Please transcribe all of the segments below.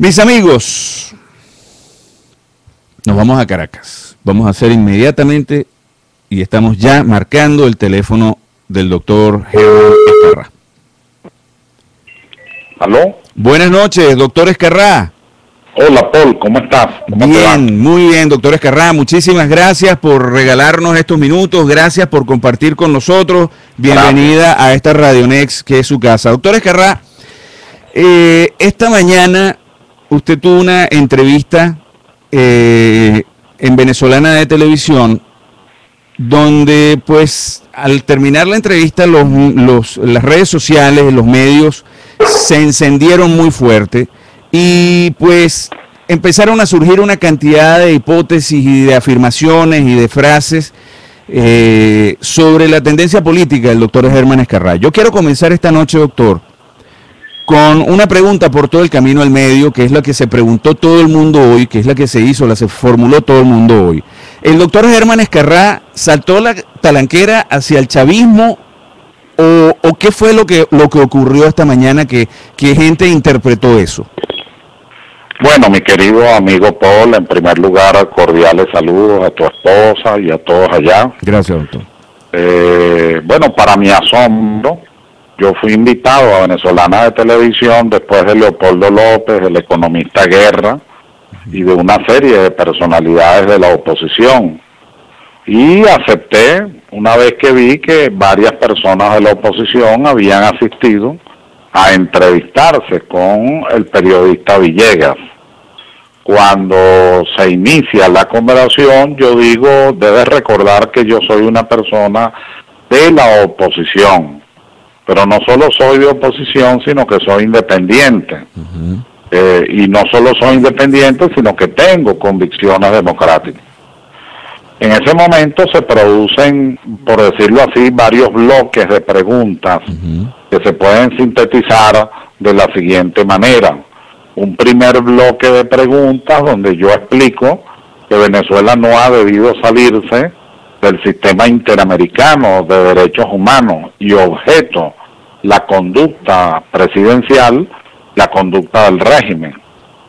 Mis amigos, nos vamos a Caracas. Vamos a hacer inmediatamente, y estamos ya marcando el teléfono del doctor Germán Escarrá. ¿Aló? Buenas noches, doctor Escarrá. Hola, Paul, ¿cómo estás? Bien, muy bien, doctor Escarrá. Muchísimas gracias por regalarnos estos minutos. Gracias por compartir con nosotros. Bienvenida a esta Radionex, que es su casa. Doctor Escarrá, esta mañana usted tuvo una entrevista en Venezolana de Televisión, donde pues al terminar la entrevista las redes sociales, los medios se encendieron muy fuerte y pues empezaron a surgir una cantidad de hipótesis y de afirmaciones y de frases sobre la tendencia política del doctor Germán Escarrá. Yo quiero comenzar esta noche, doctor, con una pregunta por todo el camino al medio, que es la que se preguntó todo el mundo hoy, que es la que se formuló todo el mundo hoy. ¿El doctor Germán Escarrá saltó la talanquera hacia el chavismo o qué fue lo que ocurrió esta mañana que gente interpretó eso? Bueno, mi querido amigo Paul, en primer lugar, cordiales saludos a tu esposa y a todos allá. Gracias, doctor. Bueno, para mi asombro, yo fui invitado a Venezolana de Televisión después de Leopoldo López, el economista Guerra, y de una serie de personalidades de la oposición. Y acepté una vez que vi que varias personas de la oposición habían asistido a entrevistarse con el periodista Villegas. Cuando se inicia la conversación, yo digo, debes recordar que yo soy una persona de la oposición. Pero no solo soy de oposición, sino que soy independiente. Y no solo soy independiente, sino que tengo convicciones democráticas. En ese momento se producen, por decirlo así, varios bloques de preguntas que se pueden sintetizar de la siguiente manera. Un primer bloque de preguntas donde yo explico que Venezuela no ha debido salirse del sistema interamericano de derechos humanos y objeto la conducta presidencial, la conducta del régimen,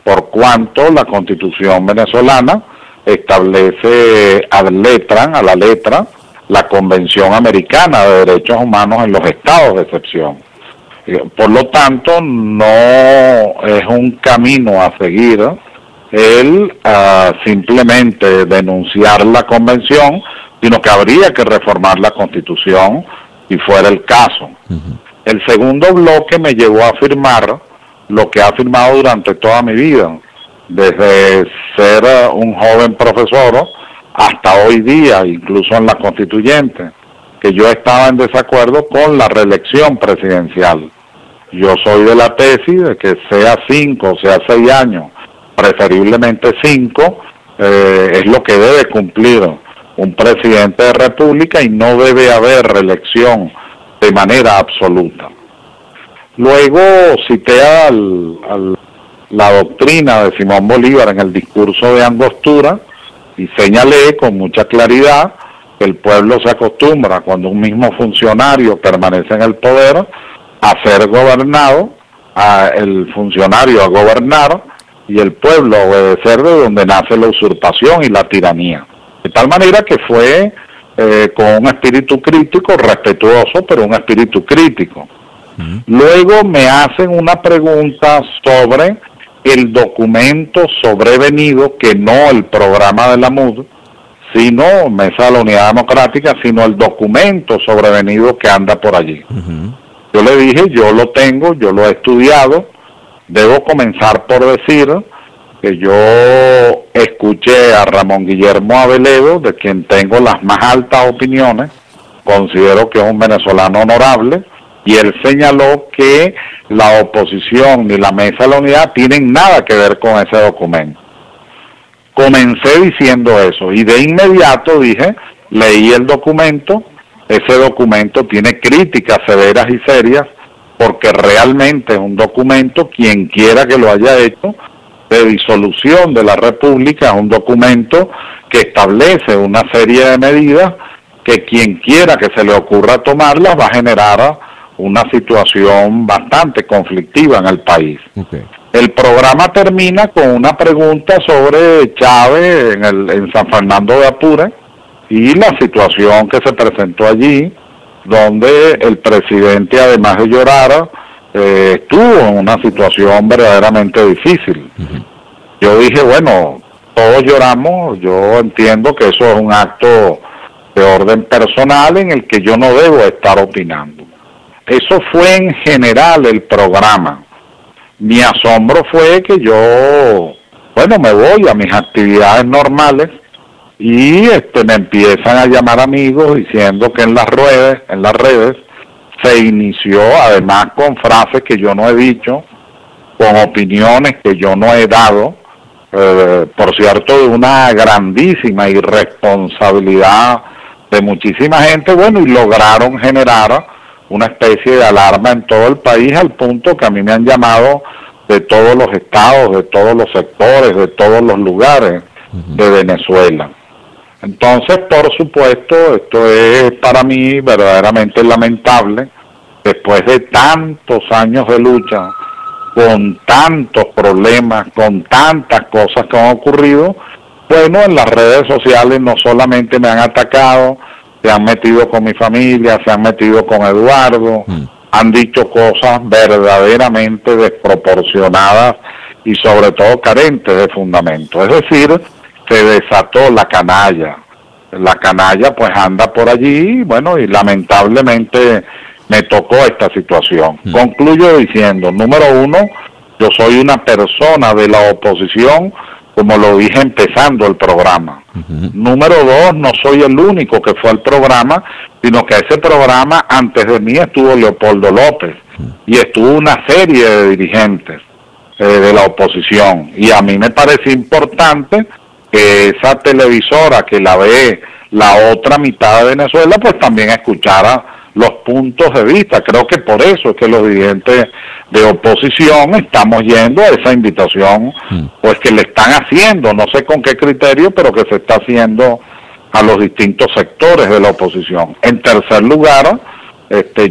por cuanto la Constitución venezolana establece a la letra, la Convención Americana de Derechos Humanos en los estados de excepción. Por lo tanto, no es un camino a seguir el simplemente denunciar la Convención, sino que habría que reformar la Constitución si fuera el caso. El segundo bloque me llevó a afirmar lo que he afirmado durante toda mi vida, desde ser un joven profesor hasta hoy día, incluso en la constituyente, que yo estaba en desacuerdo con la reelección presidencial. Yo soy de la tesis de que sea 5 o sea 6 años, preferiblemente 5, es lo que debe cumplir un presidente de república y no debe haber reelección de manera absoluta. Luego cité la doctrina de Simón Bolívar en el discurso de Angostura y señalé con mucha claridad que el pueblo se acostumbra, cuando un mismo funcionario permanece en el poder, a ser gobernado, el funcionario a gobernar y el pueblo a obedecer, de donde nace la usurpación y la tiranía. De tal manera que fue con un espíritu crítico, respetuoso, pero un espíritu crítico. Luego me hacen una pregunta sobre el documento sobrevenido, que no el programa de la MUD, sino Mesa de la Unidad Democrática, sino el documento sobrevenido que anda por allí. Yo le dije, yo lo tengo, yo lo he estudiado, debo comenzar por decir que yo escuché a Ramón Guillermo Aveledo, de quien tengo las más altas opiniones, considero que es un venezolano honorable, y él señaló que la oposición ni la Mesa de la Unidad tienen nada que ver con ese documento. Comencé diciendo eso, y de inmediato dije, leí el documento, ese documento tiene críticas severas y serias, porque realmente es un documento, quien quiera que lo haya hecho, de disolución de la República, es un documento que establece una serie de medidas que quien quiera que se le ocurra tomarlas va a generar una situación bastante conflictiva en el país. El programa termina con una pregunta sobre Chávez en San Fernando de Apure y la situación que se presentó allí, donde el presidente, además de llorar, estuvo en una situación verdaderamente difícil. Yo dije, bueno, todos lloramos, yo entiendo que eso es un acto de orden personal en el que yo no debo estar opinando. Eso fue en general el programa. Mi asombro fue que yo, bueno, me voy a mis actividades normales y me empiezan a llamar amigos diciendo que en las redes se inició, además con frases que yo no he dicho, con opiniones que yo no he dado, por cierto, de una grandísima irresponsabilidad de muchísima gente, bueno, y lograron generar una especie de alarma en todo el país, al punto que a mí me han llamado de todos los estados, de todos los sectores, de todos los lugares de Venezuela. Entonces, por supuesto, esto es para mí verdaderamente lamentable, después de tantos años de lucha, con tantos problemas, con tantas cosas que han ocurrido. Bueno, en las redes sociales no solamente me han atacado, se han metido con mi familia, se han metido con Eduardo, han dicho cosas verdaderamente desproporcionadas y sobre todo carentes de fundamento. Es decir, se desató la canalla. La canalla pues anda por allí, bueno, y lamentablemente me tocó esta situación. Concluyo diciendo, número uno, yo soy una persona de la oposición, como lo dije empezando el programa. Número dos, no soy el único que fue al programa, sino que ese programa antes de mí estuvo Leopoldo López y estuvo una serie de dirigentes de la oposición. Y a mí me parece importante que esa televisora que la ve la otra mitad de Venezuela, pues también escuchara los puntos de vista. Creo que por eso es que los dirigentes de oposición estamos yendo a esa invitación, pues que le están haciendo, no sé con qué criterio, pero que se está haciendo a los distintos sectores de la oposición. En tercer lugar,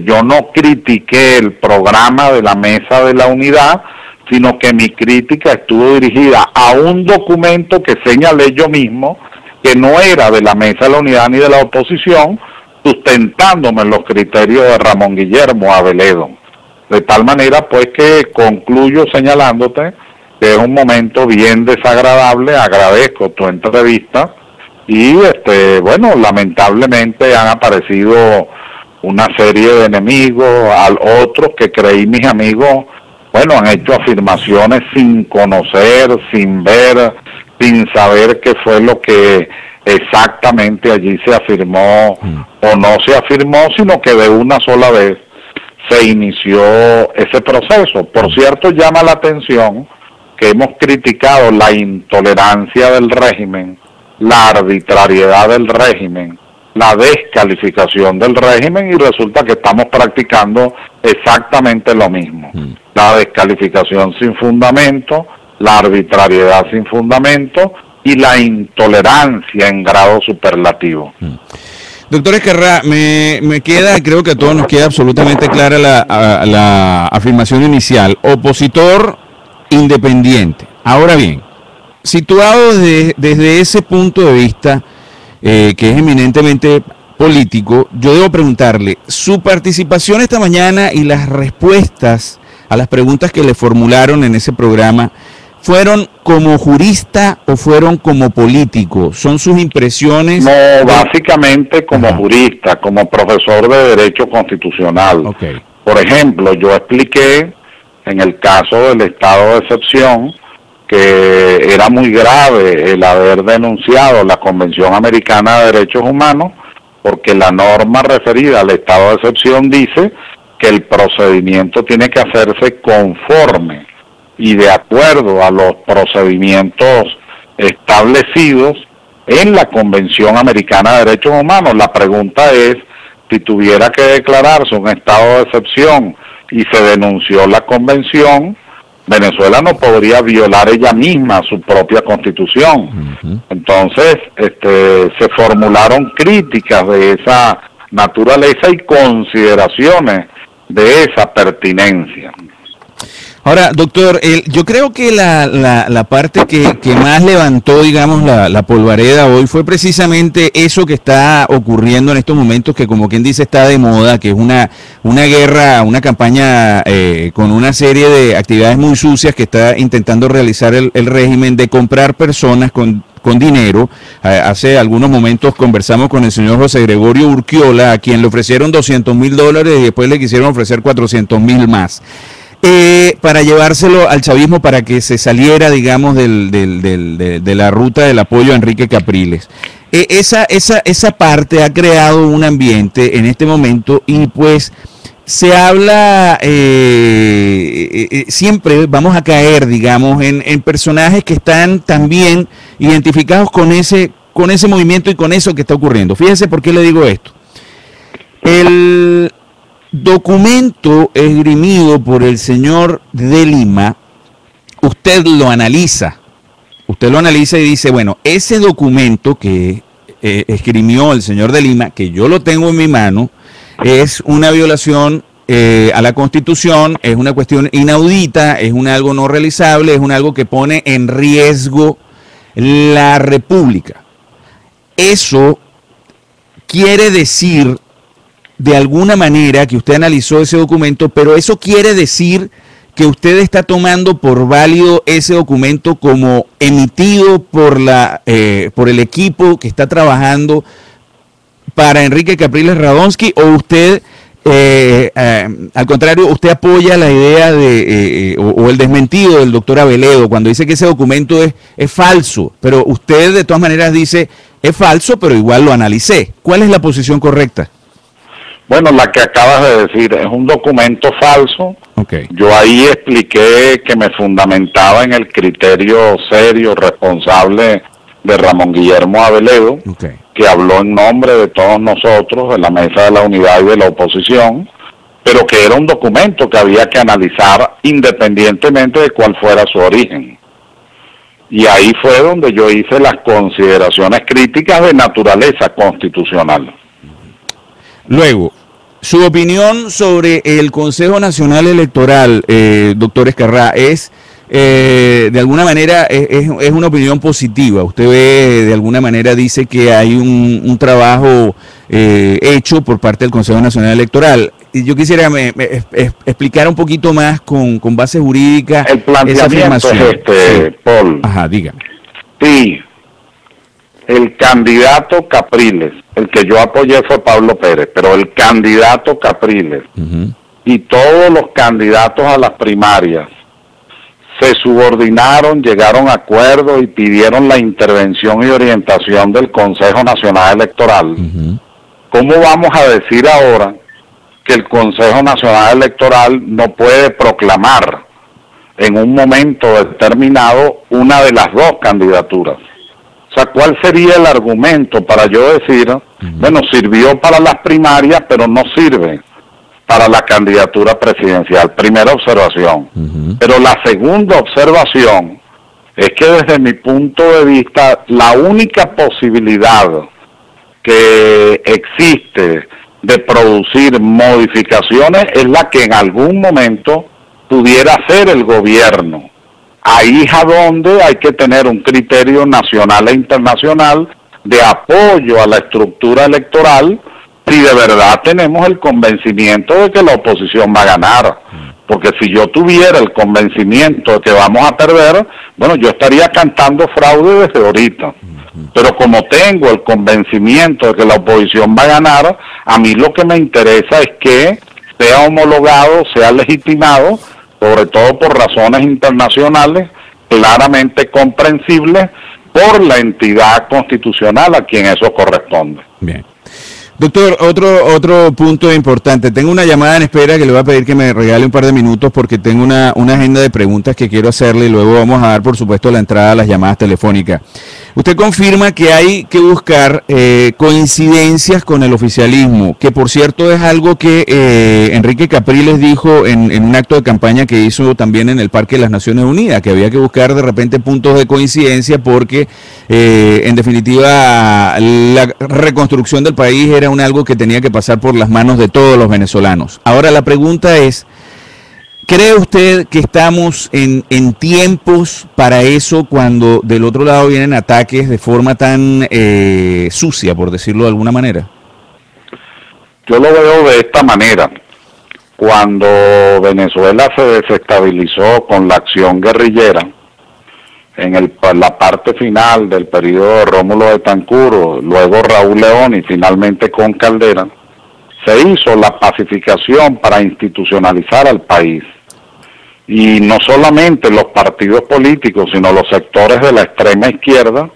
yo no critiqué el programa de la Mesa de la Unidad, sino que mi crítica estuvo dirigida a un documento que señalé yo mismo, que no era de la Mesa de la Unidad ni de la oposición, sustentándome en los criterios de Ramón Guillermo Aveledo. De tal manera, pues, que concluyo señalándote que es un momento bien desagradable. Agradezco tu entrevista y, bueno, lamentablemente han aparecido una serie de enemigos, otros que creí mis amigos, bueno, han hecho afirmaciones sin conocer, sin ver, sin saber qué fue lo que exactamente allí se afirmó o no se afirmó, sino que de una sola vez se inició ese proceso. Por cierto, llama la atención que hemos criticado la intolerancia del régimen, la arbitrariedad del régimen, la descalificación del régimen, y resulta que estamos practicando exactamente lo mismo. La descalificación sin fundamento, la arbitrariedad sin fundamento y la intolerancia en grado superlativo. Doctor Ezquerrá, me queda, creo que a todos nos queda absolutamente clara la afirmación inicial: opositor independiente. Ahora bien, situado desde ese punto de vista, que es eminentemente político, yo debo preguntarle, su participación esta mañana y las respuestas a las preguntas que le formularon en ese programa, ¿fueron como jurista o fueron como político? ¿Son sus impresiones? No, básicamente como jurista, como profesor de Derecho Constitucional. Okay. Por ejemplo, yo expliqué en el caso del estado de excepción que era muy grave el haber denunciado la Convención Americana de Derechos Humanos, porque la norma referida al estado de excepción dice que el procedimiento tiene que hacerse conforme y de acuerdo a los procedimientos establecidos en la Convención Americana de Derechos Humanos. La pregunta es, si tuviera que declararse un estado de excepción y se denunció la Convención, Venezuela no podría violar ella misma su propia Constitución. Entonces, se formularon críticas de esa naturaleza y consideraciones de esa pertinencia. Ahora, doctor, yo creo que la parte que más levantó, digamos, la polvareda hoy fue precisamente eso que está ocurriendo en estos momentos, que como quien dice está de moda, que es una guerra, una campaña con una serie de actividades muy sucias que está intentando realizar el régimen de comprar personas con dinero. Hace algunos momentos conversamos con el señor José Gregorio Urquiola, a quien le ofrecieron $200,000 y después le quisieron ofrecer 400,000 más. Para llevárselo al chavismo para que se saliera, digamos, de la ruta del apoyo a Enrique Capriles. Esa parte ha creado un ambiente en este momento y pues se habla, siempre vamos a caer, digamos, en personajes que están también identificados con ese movimiento y con eso que está ocurriendo. Fíjese por qué le digo esto. El documento esgrimido por el señor de Lima, usted lo analiza y dice, bueno, ese documento que esgrimió el señor de Lima, que yo lo tengo en mi mano, es una violación a la Constitución, es una cuestión inaudita, es algo no realizable, es algo que pone en riesgo la República. Eso quiere decir, de alguna manera, que usted analizó ese documento, pero eso quiere decir que usted está tomando por válido ese documento como emitido por el equipo que está trabajando para Enrique Capriles Radonsky, o usted, al contrario, usted apoya la idea o el desmentido del doctor Aveledo cuando dice que ese documento es falso, pero usted de todas maneras dice es falso, pero igual lo analicé. ¿Cuál es la posición correcta? Bueno, la que acabas de decir, es un documento falso. Okay. Yo ahí expliqué que me fundamentaba en el criterio serio, responsable de Ramón Guillermo Aveledo, okay, que habló en nombre de todos nosotros, de la Mesa de la Unidad y de la Oposición, pero que era un documento que había que analizar independientemente de cuál fuera su origen. Y ahí fue donde yo hice las consideraciones críticas de naturaleza constitucional. Luego, su opinión sobre el Consejo Nacional Electoral, doctor Ezquerrá, es de alguna manera es una opinión positiva. Usted ve, de alguna manera dice que hay un trabajo hecho por parte del Consejo Nacional Electoral. Y yo quisiera explicar un poquito más con base jurídica el planteamiento esa afirmación. Sí. Paul. Ajá, dígame. Sí, el candidato Capriles, el que yo apoyé fue Pablo Pérez, pero el candidato Capriles y todos los candidatos a las primarias se subordinaron, llegaron a acuerdos y pidieron la intervención y orientación del Consejo Nacional Electoral. ¿Cómo vamos a decir ahora que el Consejo Nacional Electoral no puede proclamar en un momento determinado una de las dos candidaturas? O sea, ¿cuál sería el argumento para yo decir, bueno, sirvió para las primarias, pero no sirve para la candidatura presidencial? Primera observación. Pero la segunda observación es que desde mi punto de vista, la única posibilidad que existe de producir modificaciones es la que en algún momento pudiera hacer el gobierno. Ahí es a donde hay que tener un criterio nacional e internacional de apoyo a la estructura electoral si de verdad tenemos el convencimiento de que la oposición va a ganar. Porque si yo tuviera el convencimiento de que vamos a perder, bueno, yo estaría cantando fraude desde ahorita. Pero como tengo el convencimiento de que la oposición va a ganar, a mí lo que me interesa es que sea homologado, sea legitimado, sobre todo por razones internacionales, claramente comprensibles por la entidad constitucional a quien eso corresponde. Bien. Doctor, otro punto importante. Tengo una llamada en espera que le voy a pedir que me regale un par de minutos porque tengo una agenda de preguntas que quiero hacerle y luego vamos a dar, por supuesto, la entrada a las llamadas telefónicas. Usted confirma que hay que buscar coincidencias con el oficialismo, que por cierto es algo que Enrique Capriles dijo en un acto de campaña que hizo también en el Parque de las Naciones Unidas, que había que buscar de repente puntos de coincidencia porque en definitiva la reconstrucción del país era algo que tenía que pasar por las manos de todos los venezolanos. Ahora la pregunta es, ¿Cree usted que estamos en tiempos para eso cuando del otro lado vienen ataques de forma tan sucia, por decirlo de alguna manera? Yo lo veo de esta manera. Cuando Venezuela se desestabilizó con la acción guerrillera, en la parte final del periodo de Rómulo Betancourt, luego Raúl León y finalmente con Caldera, se hizo la pacificación para institucionalizar al país. Y no solamente los partidos políticos, sino los sectores de la extrema izquierda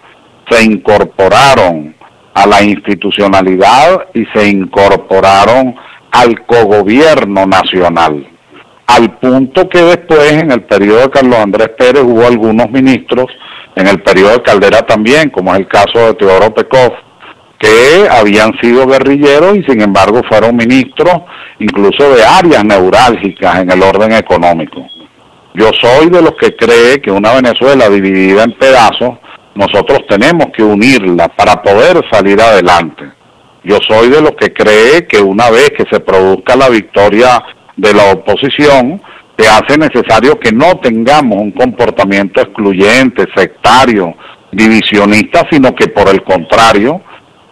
se incorporaron a la institucionalidad y se incorporaron al cogobierno nacional, al punto que después, en el periodo de Carlos Andrés Pérez, hubo algunos ministros, en el periodo de Caldera también, como es el caso de Teodoro Pekov, que habían sido guerrilleros y sin embargo fueron ministros incluso de áreas neurálgicas en el orden económico. Yo soy de los que cree que una Venezuela dividida en pedazos, nosotros tenemos que unirla para poder salir adelante. Yo soy de los que cree que una vez que se produzca la victoria de la oposición, se hace necesario que no tengamos un comportamiento excluyente, sectario, divisionista, sino que por el contrario,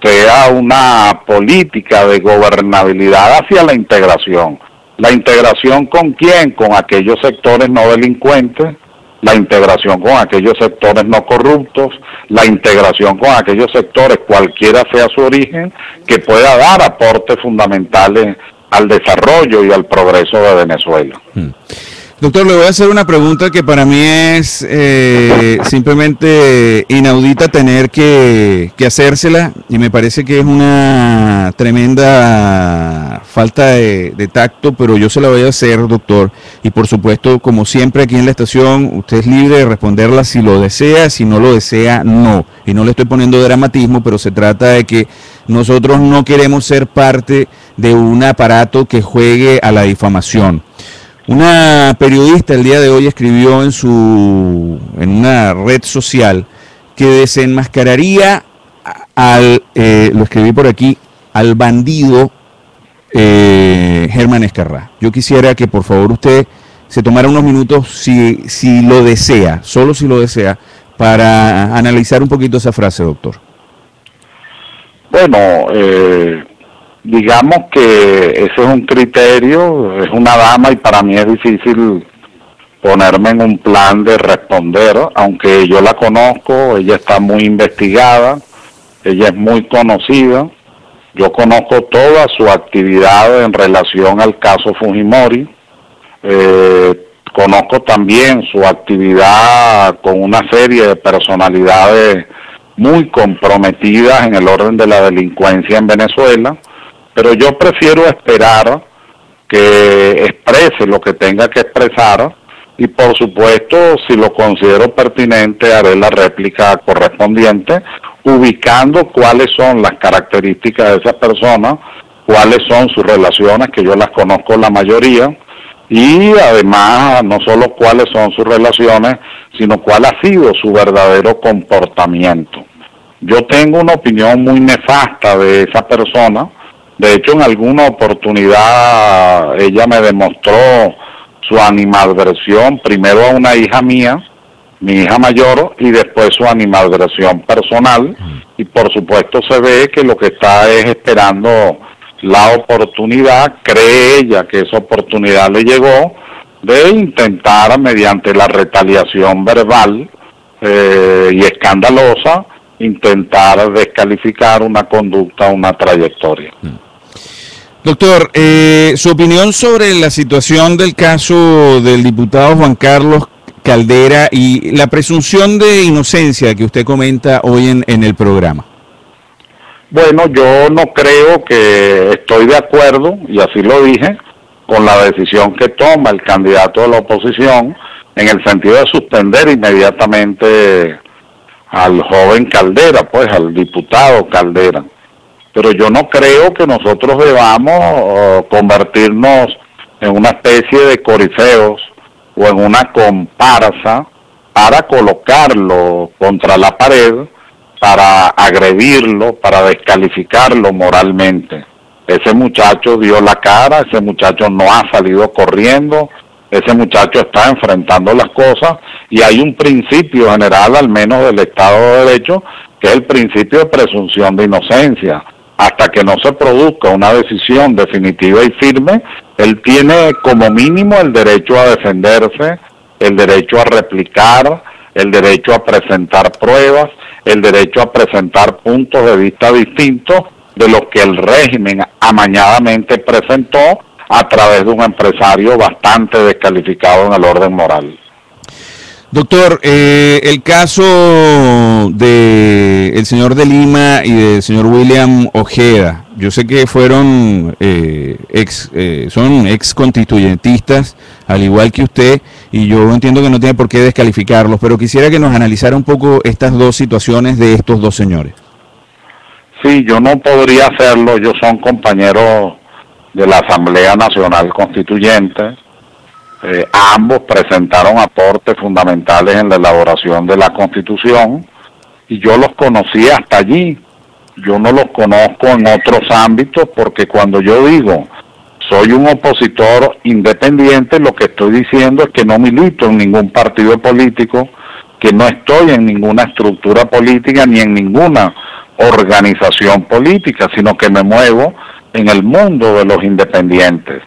sea una política de gobernabilidad hacia la integración. ¿La integración con quién? Con aquellos sectores no delincuentes, la integración con aquellos sectores no corruptos, la integración con aquellos sectores, cualquiera sea su origen, que pueda dar aportes fundamentales al desarrollo y al progreso de Venezuela. Doctor, le voy a hacer una pregunta que para mí es simplemente inaudita tener que hacérsela, y me parece que es una tremenda falta de tacto, pero yo se la voy a hacer, doctor, y por supuesto, como siempre aquí en la estación, usted es libre de responderla si lo desea, si no lo desea, no. Y no le estoy poniendo dramatismo, pero se trata de que nosotros no queremos ser parte de un aparato que juegue a la difamación. Una periodista el día de hoy escribió en una red social que desenmascararía lo escribí por aquí, al bandido Germán Escarrá. Yo quisiera que por favor usted se tomara unos minutos, si lo desea, solo si lo desea, para analizar un poquito esa frase, doctor. Bueno, digamos que ese es un criterio, es una dama y para mí es difícil ponerme en un plan de responder, aunque yo la conozco, ella está muy investigada, ella es muy conocida, yo conozco toda su actividad en relación al caso Fujimori, conozco también su actividad con una serie de personalidades muy comprometidas en el orden de la delincuencia en Venezuela, pero yo prefiero esperar que exprese lo que tenga que expresar y por supuesto, si lo considero pertinente, haré la réplica correspondiente, ubicando cuáles son las características de esa persona, cuáles son sus relaciones, que yo las conozco la mayoría, y además no solo cuáles son sus relaciones, sino cuál ha sido su verdadero comportamiento. Yo tengo una opinión muy nefasta de esa persona. De hecho, en alguna oportunidad ella me demostró su animadversión, primero a una hija mía, mi hija mayor, y después su animadversión personal, y por supuesto se ve que lo que está es esperando la oportunidad, cree ella que esa oportunidad le llegó, de intentar mediante la retaliación verbal y escandalosa, intentar descalificar una conducta, una trayectoria. Doctor, su opinión sobre la situación del caso del diputado Juan Carlos Caldera y la presunción de inocencia que usted comenta hoy en el programa. Bueno, yo no creo que estoy de acuerdo, y así lo dije, con la decisión que toma el candidato de la oposición en el sentido de suspender inmediatamente al joven Caldera, pues al diputado Caldera. Pero yo no creo que nosotros debamos convertirnos en una especie de corifeos o en una comparsa para colocarlo contra la pared, para agredirlo, para descalificarlo moralmente. Ese muchacho dio la cara, ese muchacho no ha salido corriendo, ese muchacho está enfrentando las cosas y hay un principio general, al menos del Estado de Derecho, que es el principio de presunción de inocencia. Hasta que no se produzca una decisión definitiva y firme, él tiene como mínimo el derecho a defenderse, el derecho a replicar, el derecho a presentar pruebas, el derecho a presentar puntos de vista distintos de los que el régimen amañadamente presentó a través de un empresario bastante descalificado en el orden moral. Doctor, el caso del señor de Lima y del señor William Ojeda, yo sé que fueron son ex constituyentistas, al igual que usted, y yo entiendo que no tiene por qué descalificarlos, pero quisiera que nos analizara un poco estas dos situaciones de estos dos señores. Sí, yo no podría hacerlo, ellos son compañeros de la Asamblea Nacional Constituyente. Ambos presentaron aportes fundamentales en la elaboración de la Constitución y yo los conocí hasta allí. Yo no los conozco en otros ámbitos porque cuando yo digo soy un opositor independiente, lo que estoy diciendo es que no milito en ningún partido político, que no estoy en ninguna estructura política ni en ninguna organización política, sino que me muevo en el mundo de los independientes.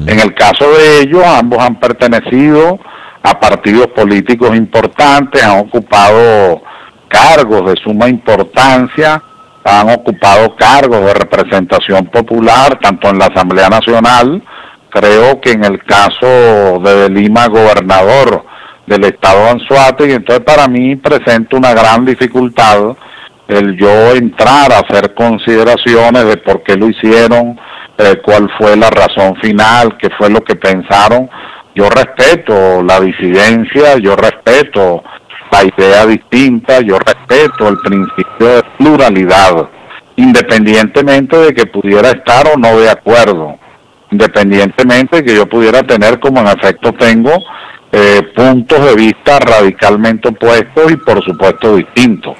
En el caso de ellos, ambos han pertenecido a partidos políticos importantes, han ocupado cargos de suma importancia, han ocupado cargos de representación popular, tanto en la Asamblea Nacional, creo que en el caso de Lima, gobernador del estado de Anzoátegui, entonces para mí presenta una gran dificultad el yo entrar a hacer consideraciones de por qué lo hicieron, cuál fue la razón final, qué fue lo que pensaron. Yo respeto la disidencia, yo respeto la idea distinta, yo respeto el principio de pluralidad, independientemente de que pudiera estar o no de acuerdo, independientemente de que yo pudiera tener, como en efecto tengo, puntos de vista radicalmente opuestos y por supuesto distintos.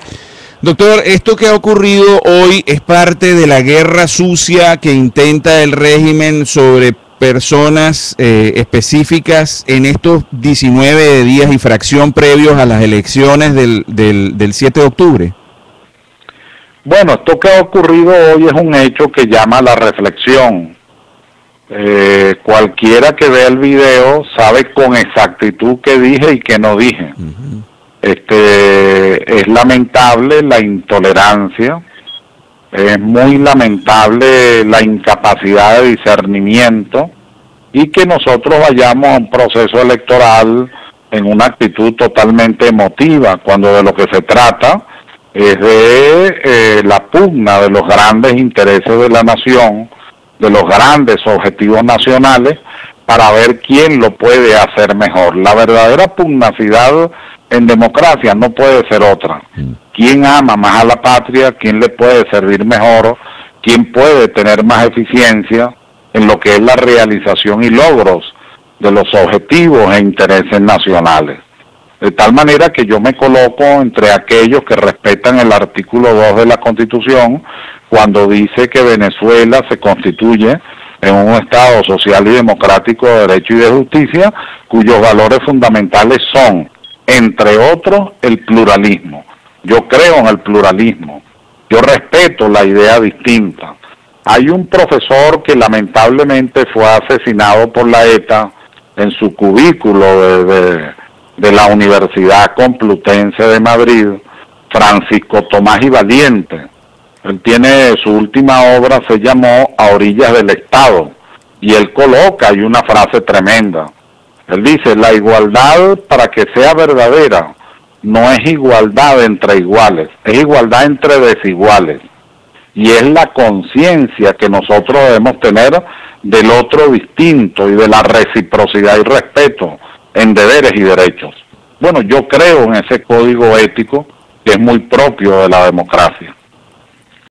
Doctor, esto que ha ocurrido hoy es parte de la guerra sucia que intenta el régimen sobre personas específicas en estos 19 días y fracción previos a las elecciones del 7 de octubre. Bueno, esto que ha ocurrido hoy es un hecho que llama a la reflexión. Cualquiera que vea el video sabe con exactitud qué dije y qué no dije. Es lamentable la intolerancia, es muy lamentable la incapacidad de discernimiento y que nosotros vayamos a un proceso electoral en una actitud totalmente emotiva, cuando de lo que se trata es de la pugna de los grandes intereses de la nación, de los grandes objetivos nacionales, para ver quién lo puede hacer mejor. La verdadera pugnacidad en democracia no puede ser otra. ¿Quién ama más a la patria? ¿Quién le puede servir mejor? ¿Quién puede tener más eficiencia en lo que es la realización y logros de los objetivos e intereses nacionales? De tal manera que yo me coloco entre aquellos que respetan el artículo 2 de la Constitución, cuando dice que Venezuela se constituye en un Estado social y democrático de derecho y de justicia, cuyos valores fundamentales son, entre otros, el pluralismo. Yo creo en el pluralismo, yo respeto la idea distinta. Hay un profesor que lamentablemente fue asesinado por la ETA en su cubículo de la Universidad Complutense de Madrid, Francisco Tomás y Valiente. Él tiene, su última obra se llamó A orillas del Estado, y él coloca, hay una frase tremenda. Él dice, la igualdad, para que sea verdadera, no es igualdad entre iguales, es igualdad entre desiguales. Y es la conciencia que nosotros debemos tener del otro distinto y de la reciprocidad y respeto en deberes y derechos. Bueno, yo creo en ese código ético que es muy propio de la democracia.